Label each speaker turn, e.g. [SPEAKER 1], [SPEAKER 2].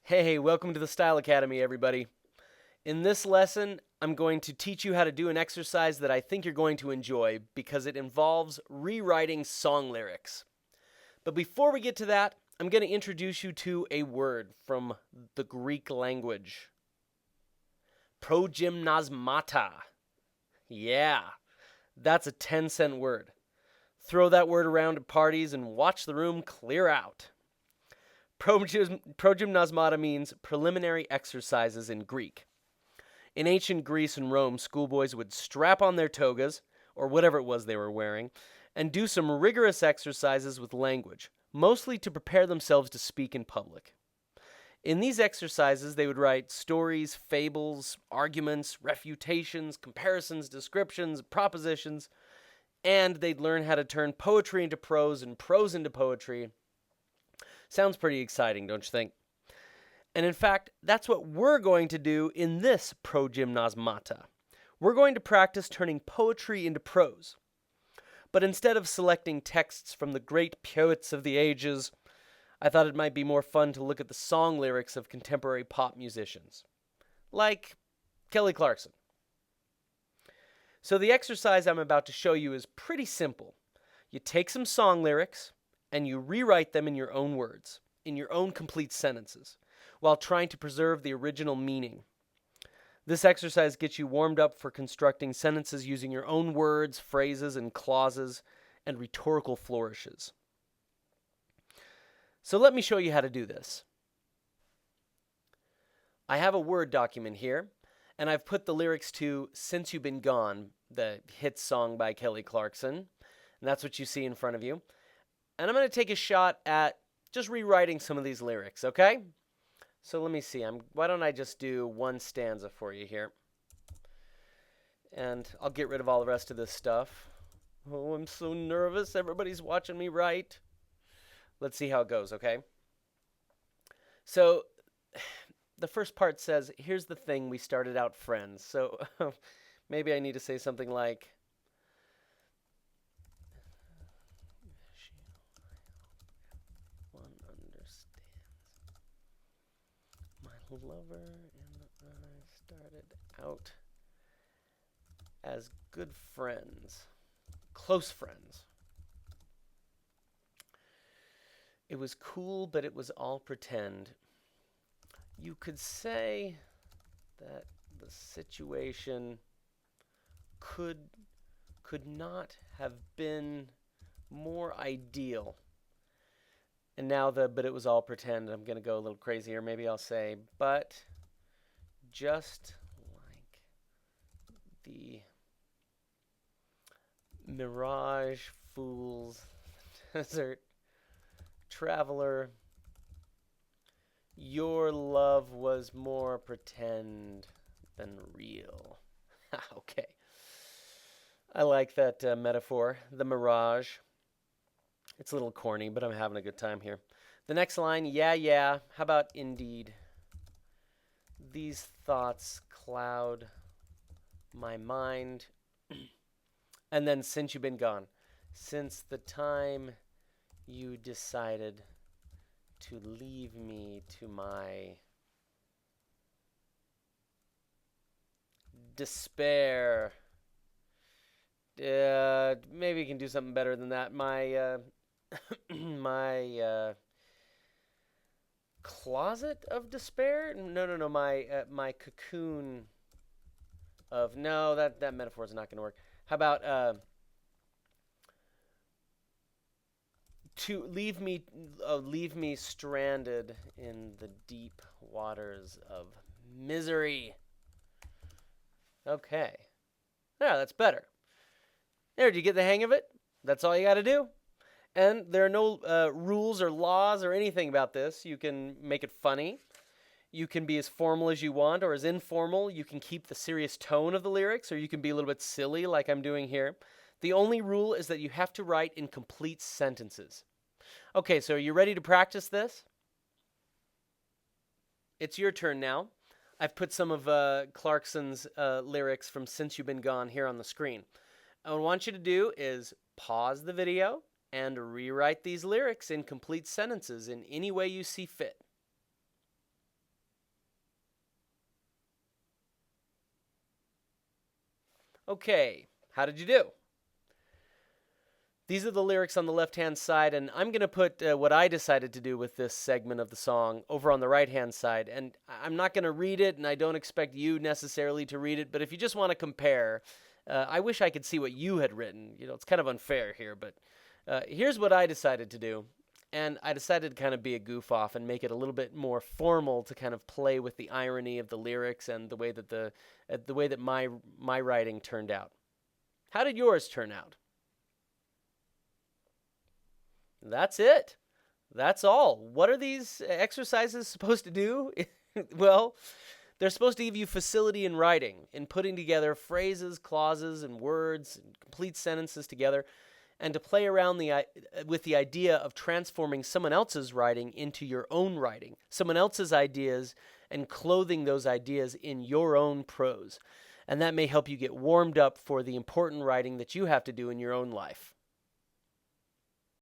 [SPEAKER 1] Hey, welcome to the Style Academy, everybody. In this lesson, I'm going to teach you how to do an exercise that I think you're going to enjoy because it involves rewriting song lyrics. But before we get to that, I'm going to introduce you to a word from the Greek language. Progymnasmata. Yeah, that's a 10-cent word. Throw that word around at parties and watch the room clear out. Progymnasmata means preliminary exercises in Greek. In ancient Greece and Rome, schoolboys would strap on their togas, or whatever it was they were wearing, and do some rigorous exercises with language, mostly to prepare themselves to speak in public. In these exercises, they would write stories, fables, arguments, refutations, comparisons, descriptions, propositions, and they'd learn how to turn poetry into prose and prose into poetry. Sounds pretty exciting, don't you think? And in fact, that's what we're going to do in this progymnasmata. We're going to practice turning poetry into prose. But instead of selecting texts from the great poets of the ages, I thought it might be more fun to look at the song lyrics of contemporary pop musicians, like Kelly Clarkson. So the exercise I'm about to show you is pretty simple. You take some song lyrics, and you rewrite them in your own words, in your own complete sentences, while trying to preserve the original meaning. This exercise gets you warmed up for constructing sentences using your own words, phrases, and clauses, and rhetorical flourishes. So let me show you how to do this. I have a Word document here, and I've put the lyrics to Since You've Been Gone, the hit song by Kelly Clarkson, and that's what you see in front of you. And I'm going to take a shot at just rewriting some of these lyrics, okay? So let me see. Why don't I just do one stanza for you here? And I'll get rid of all the rest of this stuff. Oh, I'm so nervous. Everybody's watching me write. Let's see how it goes, okay? So the first part says, here's the thing, we started out friends. So maybe I need to say something like, lover and I started out as good friends, close friends. It was cool, but it was all pretend. You could say that the situation could not have been more ideal. And now but it was all pretend. I'm going to go a little crazy here. Maybe I'll say, but just like the mirage fools, desert traveler, your love was more pretend than real. Okay. I like that metaphor, the mirage. It's a little corny, but I'm having a good time here. The next line, yeah. How about indeed? These thoughts cloud my mind. And then since you've been gone. Since the time you decided to leave me to my despair. Maybe you can do something better than that. My closet of despair? No. My cocoon of that metaphor is not going to work. How about to leave me stranded in the deep waters of misery? Okay. Yeah, that's better. There, do you get the hang of it? That's all you got to do. And there are no rules or laws or anything about this. You can make it funny. You can be as formal as you want or as informal. You can keep the serious tone of the lyrics, or you can be a little bit silly like I'm doing here. The only rule is that you have to write in complete sentences. Okay, so are you ready to practice this? It's your turn now. I've put some of Clarkson's lyrics from Since You've Been Gone here on the screen. What I want you to do is pause the video and rewrite these lyrics in complete sentences in any way you see fit. Okay, how did you do? These are the lyrics on the left-hand side, and I'm going to put what I decided to do with this segment of the song over on the right-hand side. And I'm not going to read it, and I don't expect you necessarily to read it, but if you just want to compare, I wish I could see what you had written. It's kind of unfair here, but here's what I decided to do. And I decided to kind of be a goof off and make it a little bit more formal to kind of play with the irony of the lyrics and the way that my writing turned out. How did yours turn out? That's it. That's all. What are these exercises supposed to do? Well, they're supposed to give you facility in writing, in putting together phrases, clauses, and words, and complete sentences together, and to play around with the idea of transforming someone else's writing into your own writing, someone else's ideas, and clothing those ideas in your own prose. And that may help you get warmed up for the important writing that you have to do in your own life.